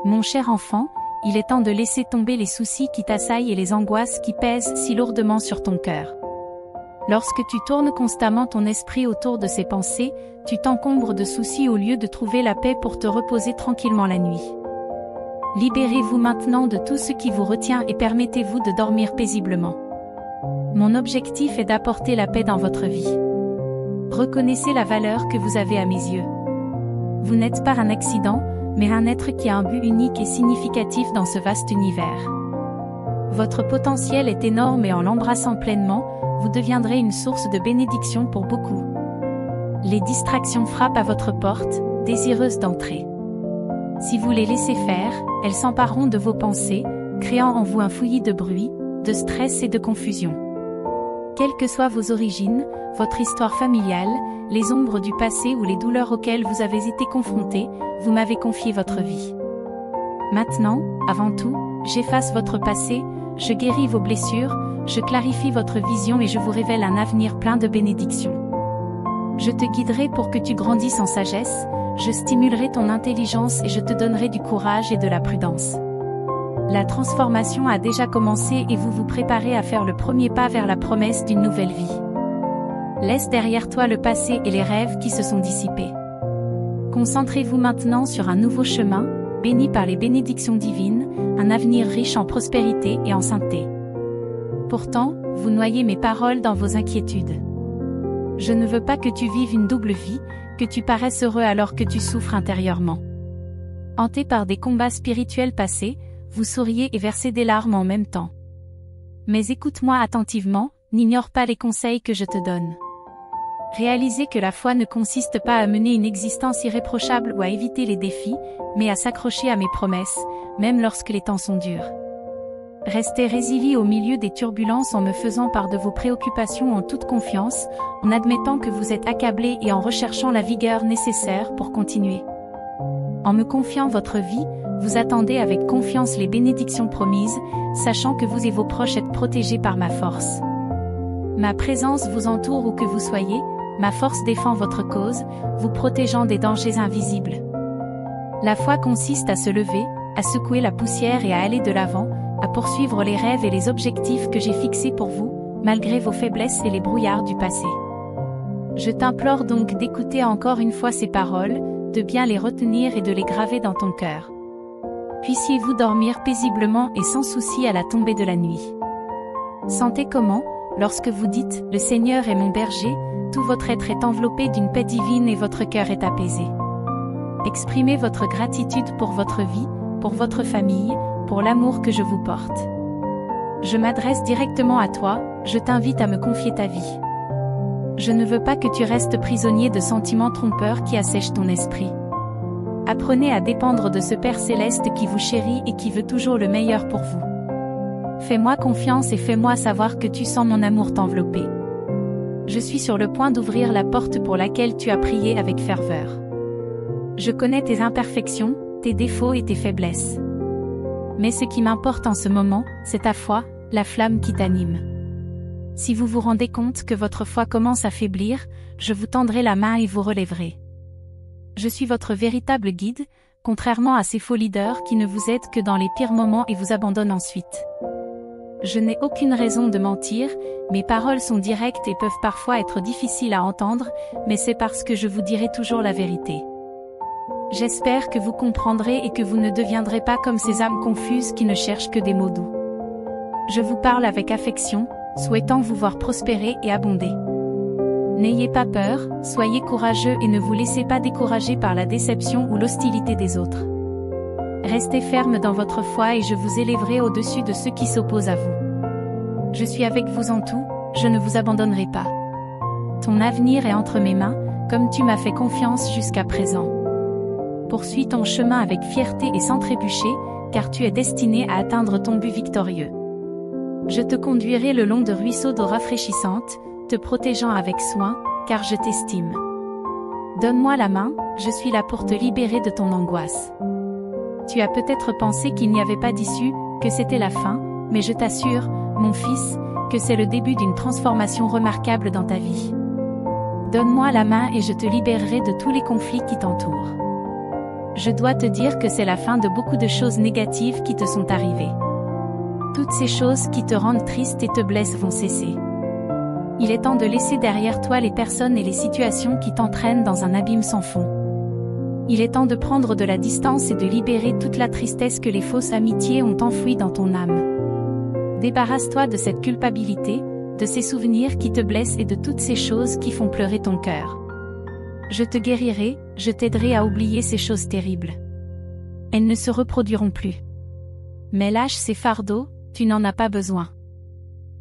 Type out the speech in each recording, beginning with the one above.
Mon cher enfant, il est temps de laisser tomber les soucis qui t'assaillent et les angoisses qui pèsent si lourdement sur ton cœur. Lorsque tu tournes constamment ton esprit autour de ces pensées, tu t'encombres de soucis au lieu de trouver la paix pour te reposer tranquillement la nuit. Libérez-vous maintenant de tout ce qui vous retient et permettez-vous de dormir paisiblement. Mon objectif est d'apporter la paix dans votre vie. Reconnaissez la valeur que vous avez à mes yeux. Vous n'êtes pas un accident, mais un être qui a un but unique et significatif dans ce vaste univers. Votre potentiel est énorme et en l'embrassant pleinement, vous deviendrez une source de bénédiction pour beaucoup. Les distractions frappent à votre porte, désireuses d'entrer. Si vous les laissez faire, elles s'empareront de vos pensées, créant en vous un fouillis de bruit, de stress et de confusion. Quelles que soient vos origines, votre histoire familiale, les ombres du passé ou les douleurs auxquelles vous avez été confrontés, vous m'avez confié votre vie. Maintenant, avant tout, j'efface votre passé, je guéris vos blessures, je clarifie votre vision et je vous révèle un avenir plein de bénédictions. Je te guiderai pour que tu grandisses en sagesse, je stimulerai ton intelligence et je te donnerai du courage et de la prudence. La transformation a déjà commencé et vous vous préparez à faire le premier pas vers la promesse d'une nouvelle vie. Laisse derrière toi le passé et les rêves qui se sont dissipés. Concentrez-vous maintenant sur un nouveau chemin, béni par les bénédictions divines, un avenir riche en prospérité et en sainteté. Pourtant, vous noyez mes paroles dans vos inquiétudes. Je ne veux pas que tu vives une double vie, que tu paraisses heureux alors que tu souffres intérieurement. Hanté par des combats spirituels passés, vous souriez et versez des larmes en même temps. Mais écoute-moi attentivement, n'ignore pas les conseils que je te donne. Réalisez que la foi ne consiste pas à mener une existence irréprochable ou à éviter les défis, mais à s'accrocher à mes promesses, même lorsque les temps sont durs. Restez résilient au milieu des turbulences en me faisant part de vos préoccupations en toute confiance, en admettant que vous êtes accablé et en recherchant la vigueur nécessaire pour continuer. En me confiant votre vie, vous attendez avec confiance les bénédictions promises, sachant que vous et vos proches êtes protégés par ma force. Ma présence vous entoure où que vous soyez, ma force défend votre cause, vous protégeant des dangers invisibles. La foi consiste à se lever, à secouer la poussière et à aller de l'avant, à poursuivre les rêves et les objectifs que j'ai fixés pour vous, malgré vos faiblesses et les brouillards du passé. Je t'implore donc d'écouter encore une fois ces paroles, de bien les retenir et de les graver dans ton cœur. Puissiez-vous dormir paisiblement et sans souci à la tombée de la nuit. Sentez comment, lorsque vous dites « Le Seigneur est mon berger », tout votre être est enveloppé d'une paix divine et votre cœur est apaisé. Exprimez votre gratitude pour votre vie, pour votre famille, pour l'amour que je vous porte. Je m'adresse directement à toi, je t'invite à me confier ta vie. Je ne veux pas que tu restes prisonnier de sentiments trompeurs qui assèchent ton esprit. Apprenez à dépendre de ce Père céleste qui vous chérit et qui veut toujours le meilleur pour vous. Fais-moi confiance et fais-moi savoir que tu sens mon amour t'envelopper. Je suis sur le point d'ouvrir la porte pour laquelle tu as prié avec ferveur. Je connais tes imperfections, tes défauts et tes faiblesses. Mais ce qui m'importe en ce moment, c'est ta foi, la flamme qui t'anime. Si vous vous rendez compte que votre foi commence à faiblir, je vous tendrai la main et vous relèverai. Je suis votre véritable guide, contrairement à ces faux leaders qui ne vous aident que dans les pires moments et vous abandonnent ensuite. Je n'ai aucune raison de mentir, mes paroles sont directes et peuvent parfois être difficiles à entendre, mais c'est parce que je vous dirai toujours la vérité. J'espère que vous comprendrez et que vous ne deviendrez pas comme ces âmes confuses qui ne cherchent que des mots doux. Je vous parle avec affection, souhaitant vous voir prospérer et abonder. N'ayez pas peur, soyez courageux et ne vous laissez pas décourager par la déception ou l'hostilité des autres. Restez ferme dans votre foi et je vous élèverai au-dessus de ceux qui s'opposent à vous. Je suis avec vous en tout, je ne vous abandonnerai pas. Ton avenir est entre mes mains, comme tu m'as fait confiance jusqu'à présent. Poursuis ton chemin avec fierté et sans trébucher, car tu es destiné à atteindre ton but victorieux. Je te conduirai le long de ruisseaux d'eau rafraîchissante, te protégeant avec soin, car je t'estime. Donne-moi la main, je suis là pour te libérer de ton angoisse. Tu as peut-être pensé qu'il n'y avait pas d'issue, que c'était la fin, mais je t'assure, mon fils, que c'est le début d'une transformation remarquable dans ta vie. Donne-moi la main et je te libérerai de tous les conflits qui t'entourent. Je dois te dire que c'est la fin de beaucoup de choses négatives qui te sont arrivées. Toutes ces choses qui te rendent triste et te blessent vont cesser. Il est temps de laisser derrière toi les personnes et les situations qui t'entraînent dans un abîme sans fond. Il est temps de prendre de la distance et de libérer toute la tristesse que les fausses amitiés ont enfouie dans ton âme. Débarrasse-toi de cette culpabilité, de ces souvenirs qui te blessent et de toutes ces choses qui font pleurer ton cœur. Je te guérirai, je t'aiderai à oublier ces choses terribles. Elles ne se reproduiront plus. Mais lâche ces fardeaux, tu n'en as pas besoin.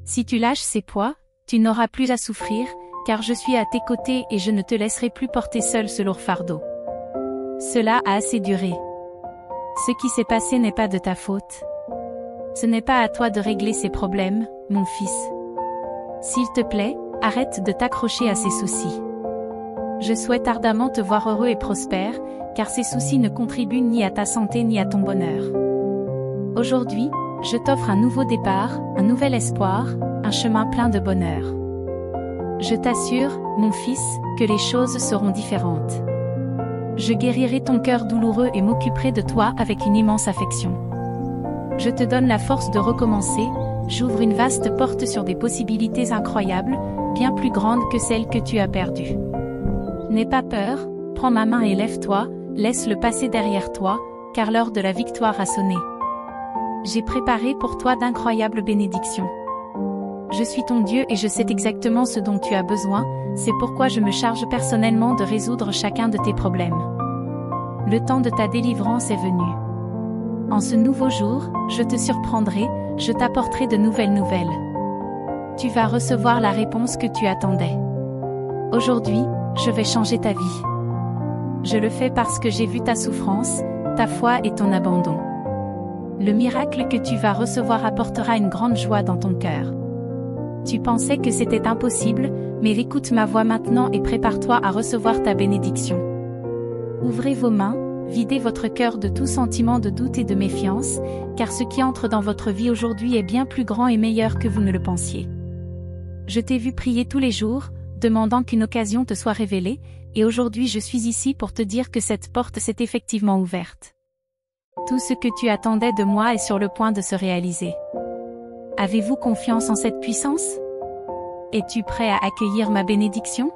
Si tu lâches ces poids, tu n'auras plus à souffrir, car je suis à tes côtés et je ne te laisserai plus porter seul ce lourd fardeau. Cela a assez duré. Ce qui s'est passé n'est pas de ta faute. Ce n'est pas à toi de régler ces problèmes, mon fils. S'il te plaît, arrête de t'accrocher à ces soucis. Je souhaite ardemment te voir heureux et prospère, car ces soucis ne contribuent ni à ta santé ni à ton bonheur. Aujourd'hui, je t'offre un nouveau départ, un nouvel espoir, un chemin plein de bonheur. Je t'assure, mon fils, que les choses seront différentes. Je guérirai ton cœur douloureux et m'occuperai de toi avec une immense affection. Je te donne la force de recommencer, j'ouvre une vaste porte sur des possibilités incroyables, bien plus grandes que celles que tu as perdues. N'aie pas peur, prends ma main et lève-toi, laisse le passé derrière toi, car l'heure de la victoire a sonné. J'ai préparé pour toi d'incroyables bénédictions. Je suis ton Dieu et je sais exactement ce dont tu as besoin, c'est pourquoi je me charge personnellement de résoudre chacun de tes problèmes. Le temps de ta délivrance est venu. En ce nouveau jour, je te surprendrai, je t'apporterai de nouvelles nouvelles. Tu vas recevoir la réponse que tu attendais. Aujourd'hui, je vais changer ta vie. Je le fais parce que j'ai vu ta souffrance, ta foi et ton abandon. Le miracle que tu vas recevoir apportera une grande joie dans ton cœur. Tu pensais que c'était impossible, mais écoute ma voix maintenant et prépare-toi à recevoir ta bénédiction. Ouvrez vos mains, videz votre cœur de tout sentiment de doute et de méfiance, car ce qui entre dans votre vie aujourd'hui est bien plus grand et meilleur que vous ne le pensiez. Je t'ai vu prier tous les jours, demandant qu'une occasion te soit révélée, et aujourd'hui je suis ici pour te dire que cette porte s'est effectivement ouverte. Tout ce que tu attendais de moi est sur le point de se réaliser. Avez-vous confiance en cette puissance? Es-tu prêt à accueillir ma bénédiction?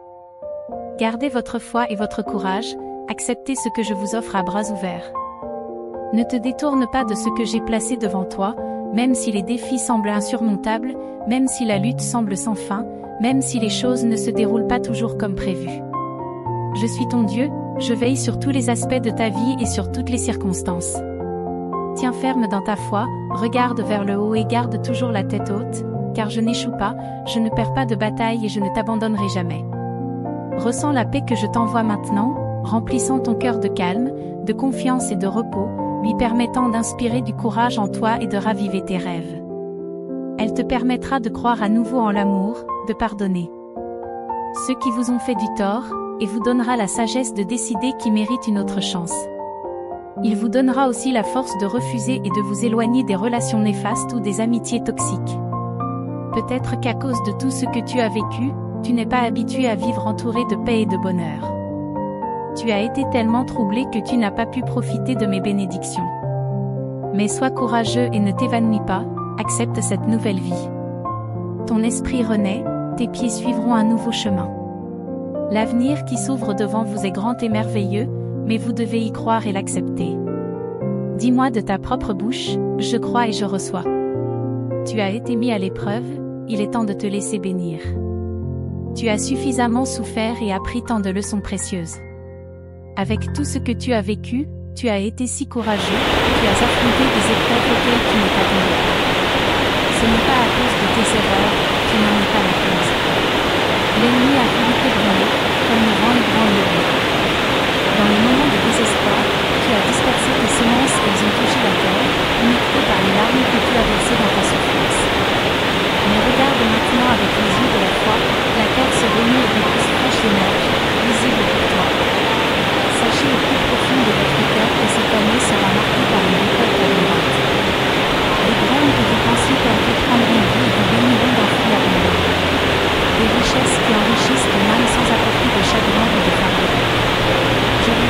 Gardez votre foi et votre courage, acceptez ce que je vous offre à bras ouverts. Ne te détourne pas de ce que j'ai placé devant toi, même si les défis semblent insurmontables, même si la lutte semble sans fin, même si les choses ne se déroulent pas toujours comme prévu. Je suis ton Dieu, je veille sur tous les aspects de ta vie et sur toutes les circonstances. Tiens ferme dans ta foi, regarde vers le haut et garde toujours la tête haute, car je n'échoue pas, je ne perds pas de bataille et je ne t'abandonnerai jamais. Ressens la paix que je t'envoie maintenant, remplissant ton cœur de calme, de confiance et de repos, lui permettant d'inspirer du courage en toi et de raviver tes rêves. Elle te permettra de croire à nouveau en l'amour, de pardonner ceux qui vous ont fait du tort, et vous donnera la sagesse de décider qui mérite une autre chance. Il vous donnera aussi la force de refuser et de vous éloigner des relations néfastes ou des amitiés toxiques. Peut-être qu'à cause de tout ce que tu as vécu, tu n'es pas habitué à vivre entouré de paix et de bonheur. Tu as été tellement troublé que tu n'as pas pu profiter de mes bénédictions. Mais sois courageux et ne t'évanouis pas, accepte cette nouvelle vie. Ton esprit renaît, tes pieds suivront un nouveau chemin. L'avenir qui s'ouvre devant vous est grand et merveilleux, mais vous devez y croire et l'accepter. Dis-moi de ta propre bouche, je crois et je reçois. Tu as été mis à l'épreuve, il est temps de te laisser bénir. Tu as suffisamment souffert et appris tant de leçons précieuses. Avec tout ce que tu as vécu, tu as été si courageux, tu as affronté des épreuves auxquelles tu n'es pas tombé. Ce n'est pas à cause de tes erreurs, tu n'en es pas la cause. L'ennemi a voulu t'ébranler, comme le vent ébranle le blé. Dans les moments de désespoir, tu as dispersé tes semences et elles ont touché la terre, humectées par les larmes que tu as versées dans ta souffrance. Mais regarde maintenant avec les yeux de la foi, la terre se remet et des pousses fraîches émergent, visibles pour toi. Sachez au plus profond de votre cœur que cette année sera marquée par une récolte abondante. Les graines que vous pensiez perdues prendront vie et vous béniront d'un fruit abondant. Des richesses qui enrichissent ton âme sans apporter de chagrin ou de fardeau. Je vous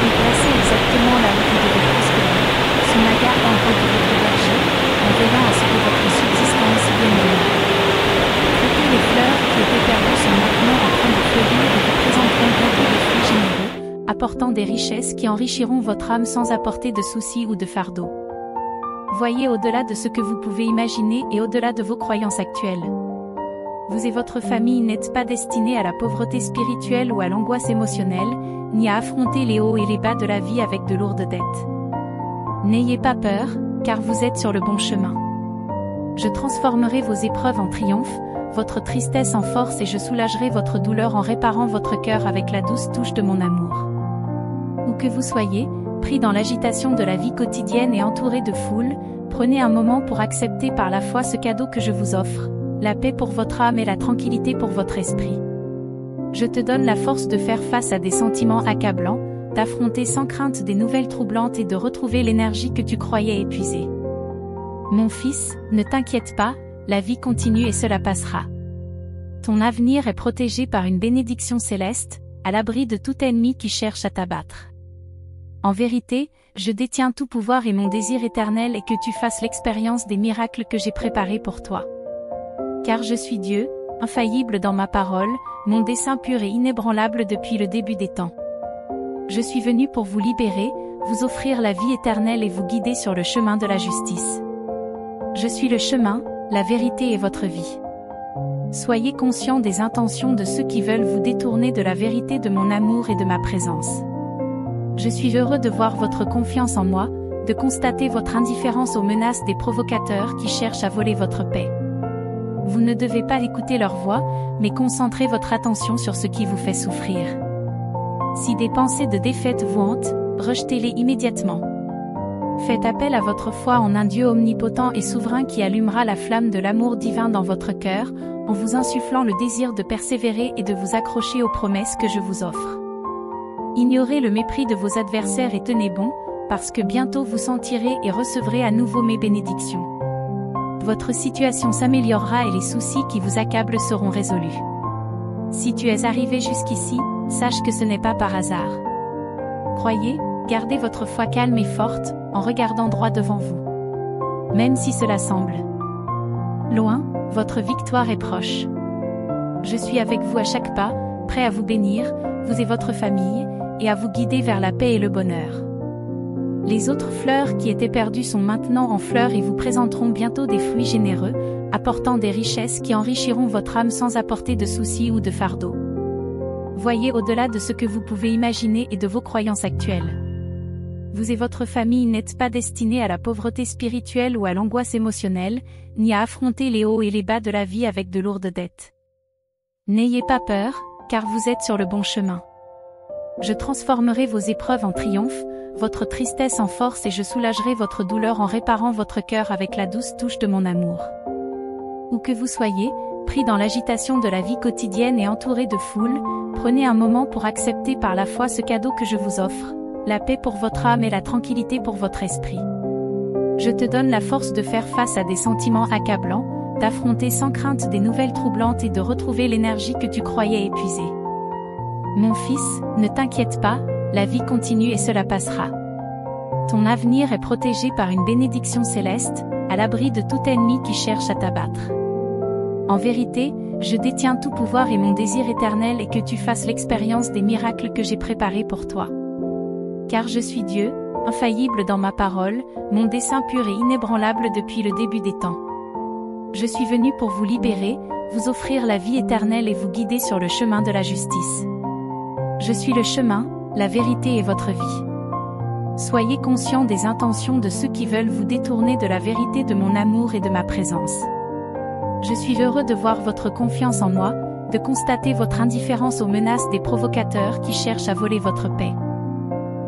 apportant des richesses qui enrichiront votre âme sans apporter de soucis ou de fardeaux. Voyez au-delà de ce que vous pouvez imaginer et au-delà de vos croyances actuelles. Vous et votre famille n'êtes pas destinés à la pauvreté spirituelle ou à l'angoisse émotionnelle, ni à affronter les hauts et les bas de la vie avec de lourdes dettes. N'ayez pas peur, car vous êtes sur le bon chemin. Je transformerai vos épreuves en triomphe, votre tristesse en force et je soulagerai votre douleur en réparant votre cœur avec la douce touche de mon amour. Où que vous soyez, pris dans l'agitation de la vie quotidienne et entouré de foule, prenez un moment pour accepter par la foi ce cadeau que je vous offre, la paix pour votre âme et la tranquillité pour votre esprit. Je te donne la force de faire face à des sentiments accablants, d'affronter sans crainte des nouvelles troublantes et de retrouver l'énergie que tu croyais épuisée. Mon fils, ne t'inquiète pas, la vie continue et cela passera. Ton avenir est protégé par une bénédiction céleste, à l'abri de tout ennemi qui cherche à t'abattre. En vérité, je détiens tout pouvoir et mon désir éternel est que tu fasses l'expérience des miracles que j'ai préparés pour toi. Car je suis Dieu, infaillible dans ma parole, mon dessein pur et inébranlable depuis le début des temps. Je suis venu pour vous libérer, vous offrir la vie éternelle et vous guider sur le chemin de la justice. Je suis le chemin, la vérité et votre vie. Soyez conscients des intentions de ceux qui veulent vous détourner de la vérité de mon amour et de ma présence. Je suis heureux de voir votre confiance en moi, de constater votre indifférence aux menaces des provocateurs qui cherchent à voler votre paix. Vous ne devez pas écouter leur voix, mais concentrez votre attention sur ce qui vous fait souffrir. Si des pensées de défaite vous hantent, rejetez-les immédiatement. Faites appel à votre foi en un Dieu omnipotent et souverain qui allumera la flamme de l'amour divin dans votre cœur, en vous insufflant le désir de persévérer et de vous accrocher aux promesses que je vous offre. Ignorez le mépris de vos adversaires et tenez bon, parce que bientôt vous sentirez et recevrez à nouveau mes bénédictions. Votre situation s'améliorera et les soucis qui vous accablent seront résolus. Si tu es arrivé jusqu'ici, sache que ce n'est pas par hasard. Croyez, gardez votre foi calme et forte, en regardant droit devant vous. Même si cela semble loin, votre victoire est proche. Je suis avec vous à chaque pas, prêt à vous bénir, vous et votre famille, et à vous guider vers la paix et le bonheur. Les autres fleurs qui étaient perdues sont maintenant en fleurs et vous présenteront bientôt des fruits généreux, apportant des richesses qui enrichiront votre âme sans apporter de soucis ou de fardeaux. Voyez au-delà de ce que vous pouvez imaginer et de vos croyances actuelles. Vous et votre famille n'êtes pas destinés à la pauvreté spirituelle ou à l'angoisse émotionnelle, ni à affronter les hauts et les bas de la vie avec de lourdes dettes. N'ayez pas peur, car vous êtes sur le bon chemin. Je transformerai vos épreuves en triomphe, votre tristesse en force et je soulagerai votre douleur en réparant votre cœur avec la douce touche de mon amour. Où que vous soyez, pris dans l'agitation de la vie quotidienne et entouré de foule, prenez un moment pour accepter par la foi ce cadeau que je vous offre, la paix pour votre âme et la tranquillité pour votre esprit. Je te donne la force de faire face à des sentiments accablants, d'affronter sans crainte des nouvelles troublantes et de retrouver l'énergie que tu croyais épuisée. Mon fils, ne t'inquiète pas, la vie continue et cela passera. Ton avenir est protégé par une bénédiction céleste, à l'abri de tout ennemi qui cherche à t'abattre. En vérité, je détiens tout pouvoir et mon désir éternel est que tu fasses l'expérience des miracles que j'ai préparés pour toi. Car je suis Dieu, infaillible dans ma parole, mon dessein pur et inébranlable depuis le début des temps. Je suis venu pour vous libérer, vous offrir la vie éternelle et vous guider sur le chemin de la justice. Je suis le chemin, la vérité et votre vie. Soyez conscients des intentions de ceux qui veulent vous détourner de la vérité de mon amour et de ma présence. Je suis heureux de voir votre confiance en moi, de constater votre indifférence aux menaces des provocateurs qui cherchent à voler votre paix.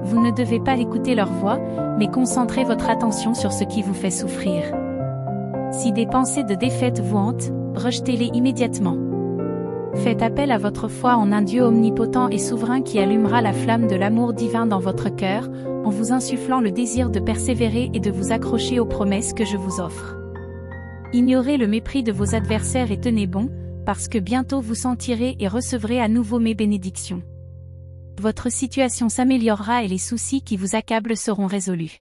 Vous ne devez pas écouter leur voix, mais concentrez votre attention sur ce qui vous fait souffrir. Si des pensées de défaite vous hantent, rejetez-les immédiatement. Faites appel à votre foi en un Dieu omnipotent et souverain qui allumera la flamme de l'amour divin dans votre cœur, en vous insufflant le désir de persévérer et de vous accrocher aux promesses que je vous offre. Ignorez le mépris de vos adversaires et tenez bon, parce que bientôt vous sentirez et recevrez à nouveau mes bénédictions. Votre situation s'améliorera et les soucis qui vous accablent seront résolus.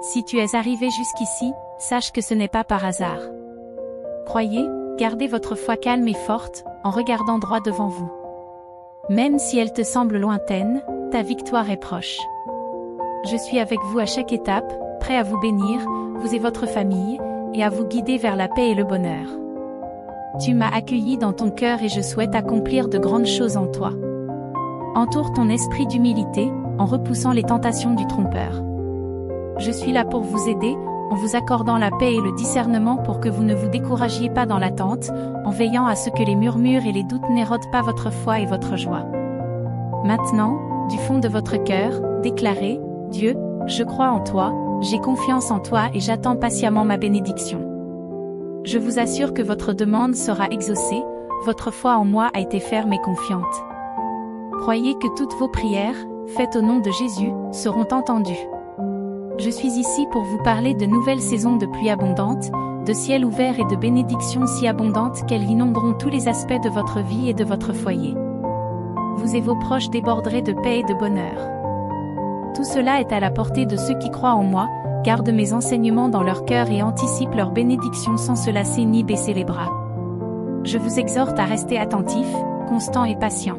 Si tu es arrivé jusqu'ici, sache que ce n'est pas par hasard. Croyez, gardez votre foi calme et forte, en regardant droit devant vous. Même si elle te semble lointaine, ta victoire est proche. Je suis avec vous à chaque étape, prêt à vous bénir, vous et votre famille, et à vous guider vers la paix et le bonheur. Tu m'as accueilli dans ton cœur et je souhaite accomplir de grandes choses en toi. Entoure ton esprit d'humilité, en repoussant les tentations du trompeur. Je suis là pour vous aider, en vous accordant la paix et le discernement pour que vous ne vous découragiez pas dans l'attente, en veillant à ce que les murmures et les doutes n'érodent pas votre foi et votre joie. Maintenant, du fond de votre cœur, déclarez, Dieu, je crois en toi, j'ai confiance en toi et j'attends patiemment ma bénédiction. Je vous assure que votre demande sera exaucée, votre foi en moi a été ferme et confiante. Croyez que toutes vos prières, faites au nom de Jésus, seront entendues. Je suis ici pour vous parler de nouvelles saisons de pluie abondante, de ciel ouvert et de bénédictions si abondantes qu'elles inonderont tous les aspects de votre vie et de votre foyer. Vous et vos proches déborderez de paix et de bonheur. Tout cela est à la portée de ceux qui croient en moi, gardent mes enseignements dans leur cœur et anticipent leurs bénédictions sans se lasser ni baisser les bras. Je vous exhorte à rester attentif, constant et patient.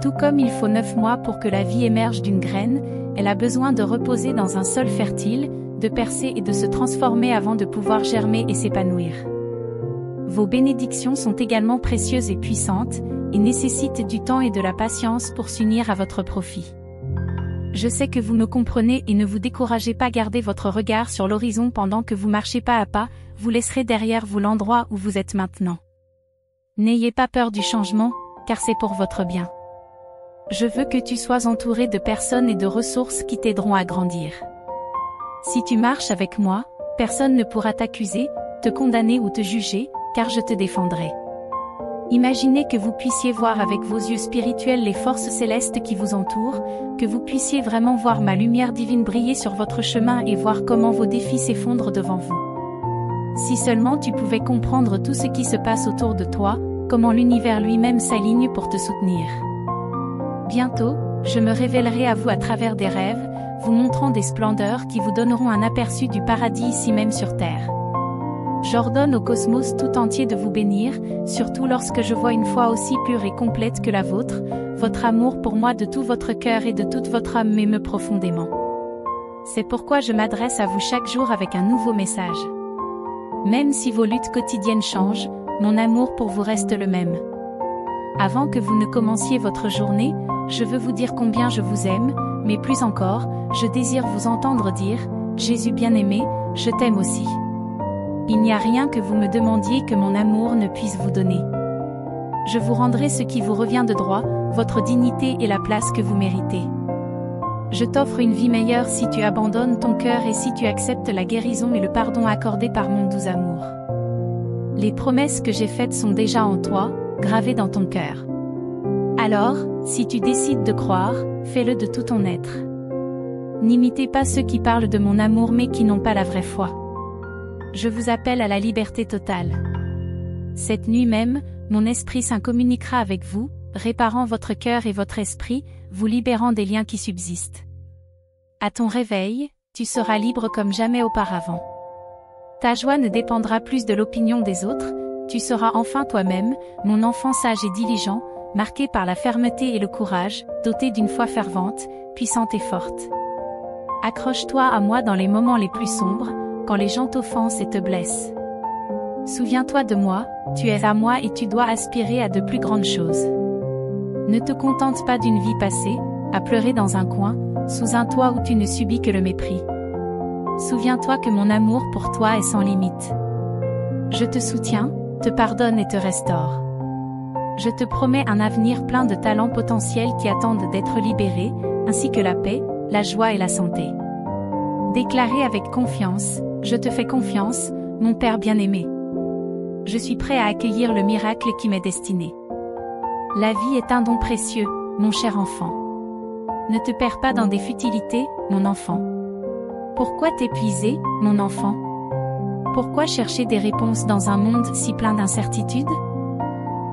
Tout comme il faut 9 mois pour que la vie émerge d'une graine, elle a besoin de reposer dans un sol fertile, de percer et de se transformer avant de pouvoir germer et s'épanouir. Vos bénédictions sont également précieuses et puissantes, et nécessitent du temps et de la patience pour s'unir à votre profit. Je sais que vous me comprenez et ne vous découragez pas, gardez votre regard sur l'horizon pendant que vous marchez pas à pas, vous laisserez derrière vous l'endroit où vous êtes maintenant. N'ayez pas peur du changement, car c'est pour votre bien. Je veux que tu sois entouré de personnes et de ressources qui t'aideront à grandir. Si tu marches avec moi, personne ne pourra t'accuser, te condamner ou te juger, car je te défendrai. Imaginez que vous puissiez voir avec vos yeux spirituels les forces célestes qui vous entourent, que vous puissiez vraiment voir ma lumière divine briller sur votre chemin et voir comment vos défis s'effondrent devant vous. Si seulement tu pouvais comprendre tout ce qui se passe autour de toi, comment l'univers lui-même s'aligne pour te soutenir. Bientôt, je me révélerai à vous à travers des rêves, vous montrant des splendeurs qui vous donneront un aperçu du paradis ici même sur terre. J'ordonne au cosmos tout entier de vous bénir, surtout lorsque je vois une foi aussi pure et complète que la vôtre, votre amour pour moi de tout votre cœur et de toute votre âme m'émeut profondément. C'est pourquoi je m'adresse à vous chaque jour avec un nouveau message. Même si vos luttes quotidiennes changent, mon amour pour vous reste le même. Avant que vous ne commenciez votre journée, je veux vous dire combien je vous aime, mais plus encore, je désire vous entendre dire, Jésus bien-aimé, je t'aime aussi. Il n'y a rien que vous me demandiez que mon amour ne puisse vous donner. Je vous rendrai ce qui vous revient de droit, votre dignité et la place que vous méritez. Je t'offre une vie meilleure si tu abandonnes ton cœur et si tu acceptes la guérison et le pardon accordés par mon doux amour. Les promesses que j'ai faites sont déjà en toi, gravées dans ton cœur. Alors, si tu décides de croire, fais-le de tout ton être. N'imitez pas ceux qui parlent de mon amour mais qui n'ont pas la vraie foi. Je vous appelle à la liberté totale. Cette nuit même, mon Esprit Saint communiquera avec vous, réparant votre cœur et votre esprit, vous libérant des liens qui subsistent. À ton réveil, tu seras libre comme jamais auparavant. Ta joie ne dépendra plus de l'opinion des autres, tu seras enfin toi-même, mon enfant sage et diligent, marqué par la fermeté et le courage, doté d'une foi fervente, puissante et forte. Accroche-toi à moi dans les moments les plus sombres, quand les gens t'offensent et te blessent. Souviens-toi de moi, tu es à moi et tu dois aspirer à de plus grandes choses. Ne te contente pas d'une vie passée, à pleurer dans un coin, sous un toit où tu ne subis que le mépris. Souviens-toi que mon amour pour toi est sans limite. Je te soutiens, te pardonne et te restaure. Je te promets un avenir plein de talents potentiels qui attendent d'être libérés, ainsi que la paix, la joie et la santé. Déclarez avec confiance, je te fais confiance, mon Père bien-aimé. Je suis prêt à accueillir le miracle qui m'est destiné. La vie est un don précieux, mon cher enfant. Ne te perds pas dans des futilités, mon enfant. Pourquoi t'épuiser, mon enfant? Pourquoi chercher des réponses dans un monde si plein d'incertitudes?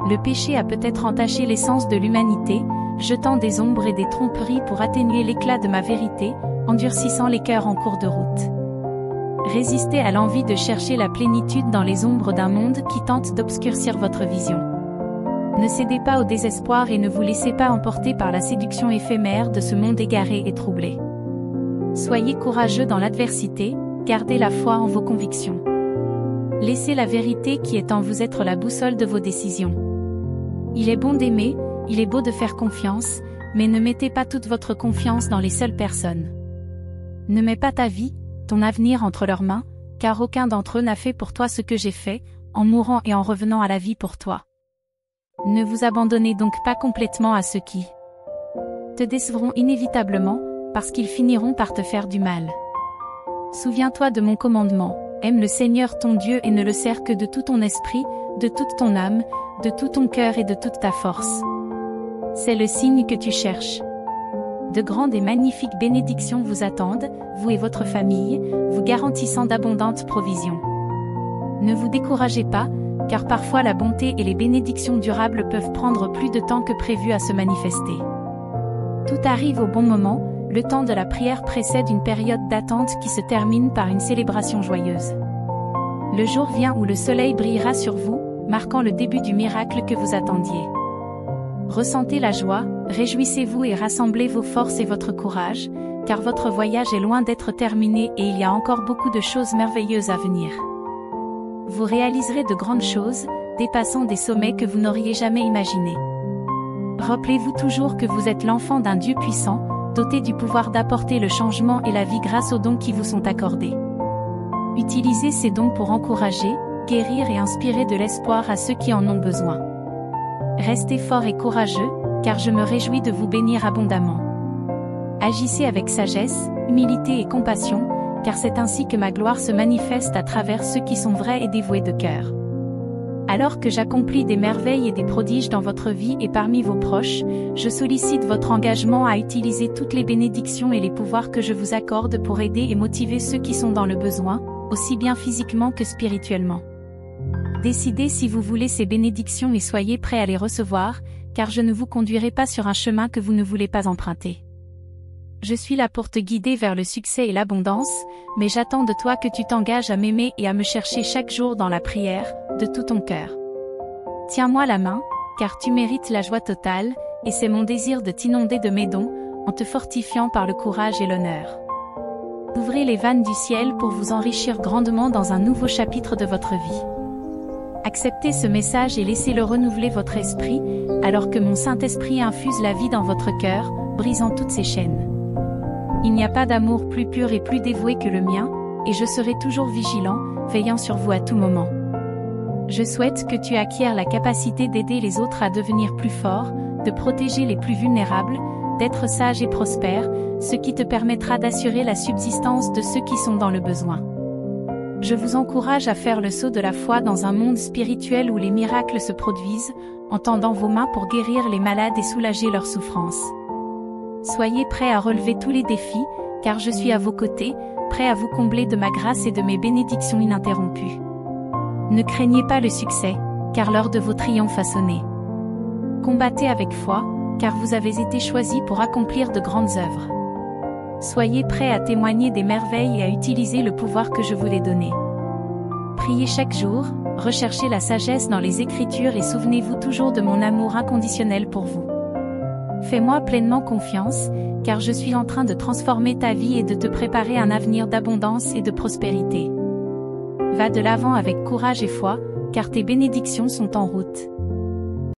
Le péché a peut-être entaché l'essence de l'humanité, jetant des ombres et des tromperies pour atténuer l'éclat de ma vérité, endurcissant les cœurs en cours de route. Résistez à l'envie de chercher la plénitude dans les ombres d'un monde qui tente d'obscurcir votre vision. Ne cédez pas au désespoir et ne vous laissez pas emporter par la séduction éphémère de ce monde égaré et troublé. Soyez courageux dans l'adversité, gardez la foi en vos convictions. Laissez la vérité qui est en vous être la boussole de vos décisions. Il est bon d'aimer, il est beau de faire confiance, mais ne mettez pas toute votre confiance dans les seules personnes. Ne mets pas ta vie, ton avenir entre leurs mains, car aucun d'entre eux n'a fait pour toi ce que j'ai fait, en mourant et en revenant à la vie pour toi. Ne vous abandonnez donc pas complètement à ceux qui te décevront inévitablement, parce qu'ils finiront par te faire du mal. Souviens-toi de mon commandement, aime le Seigneur ton Dieu et ne le sers que de tout ton esprit, de toute ton âme, de tout ton cœur et de toute ta force. C'est le signe que tu cherches. De grandes et magnifiques bénédictions vous attendent, vous et votre famille, vous garantissant d'abondantes provisions. Ne vous découragez pas, car parfois la bonté et les bénédictions durables peuvent prendre plus de temps que prévu à se manifester. Tout arrive au bon moment, le temps de la prière précède une période d'attente qui se termine par une célébration joyeuse. Le jour vient où le soleil brillera sur vous, marquant le début du miracle que vous attendiez. Ressentez la joie, réjouissez-vous et rassemblez vos forces et votre courage, car votre voyage est loin d'être terminé et il y a encore beaucoup de choses merveilleuses à venir. Vous réaliserez de grandes choses, dépassant des sommets que vous n'auriez jamais imaginés. Rappelez-vous toujours que vous êtes l'enfant d'un Dieu puissant, doté du pouvoir d'apporter le changement et la vie grâce aux dons qui vous sont accordés. Utilisez ces dons pour encourager, guérir et inspirer de l'espoir à ceux qui en ont besoin. Restez forts et courageux, car je me réjouis de vous bénir abondamment. Agissez avec sagesse, humilité et compassion, car c'est ainsi que ma gloire se manifeste à travers ceux qui sont vrais et dévoués de cœur. Alors que j'accomplis des merveilles et des prodiges dans votre vie et parmi vos proches, je sollicite votre engagement à utiliser toutes les bénédictions et les pouvoirs que je vous accorde pour aider et motiver ceux qui sont dans le besoin, aussi bien physiquement que spirituellement. Décidez si vous voulez ces bénédictions et soyez prêts à les recevoir, car je ne vous conduirai pas sur un chemin que vous ne voulez pas emprunter. Je suis là pour te guider vers le succès et l'abondance, mais j'attends de toi que tu t'engages à m'aimer et à me chercher chaque jour dans la prière, de tout ton cœur. Tiens-moi la main, car tu mérites la joie totale, et c'est mon désir de t'inonder de mes dons, en te fortifiant par le courage et l'honneur. Ouvrez les vannes du ciel pour vous enrichir grandement dans un nouveau chapitre de votre vie. Acceptez ce message et laissez-le renouveler votre esprit, alors que mon Saint-Esprit infuse la vie dans votre cœur, brisant toutes ces chaînes. Il n'y a pas d'amour plus pur et plus dévoué que le mien, et je serai toujours vigilant, veillant sur vous à tout moment. Je souhaite que tu acquières la capacité d'aider les autres à devenir plus forts, de protéger les plus vulnérables, d'être sage et prospère, ce qui te permettra d'assurer la subsistance de ceux qui sont dans le besoin. Je vous encourage à faire le saut de la foi dans un monde spirituel où les miracles se produisent, en tendant vos mains pour guérir les malades et soulager leurs souffrances. Soyez prêts à relever tous les défis, car je suis à vos côtés, prêt à vous combler de ma grâce et de mes bénédictions ininterrompues. Ne craignez pas le succès, car l'heure de vos triomphes a sonné. Combattez avec foi, car vous avez été choisis pour accomplir de grandes œuvres. Soyez prêts à témoigner des merveilles et à utiliser le pouvoir que je vous ai donné. Priez chaque jour, recherchez la sagesse dans les Écritures et souvenez-vous toujours de mon amour inconditionnel pour vous. Fais-moi pleinement confiance, car je suis en train de transformer ta vie et de te préparer un avenir d'abondance et de prospérité. Va de l'avant avec courage et foi, car tes bénédictions sont en route.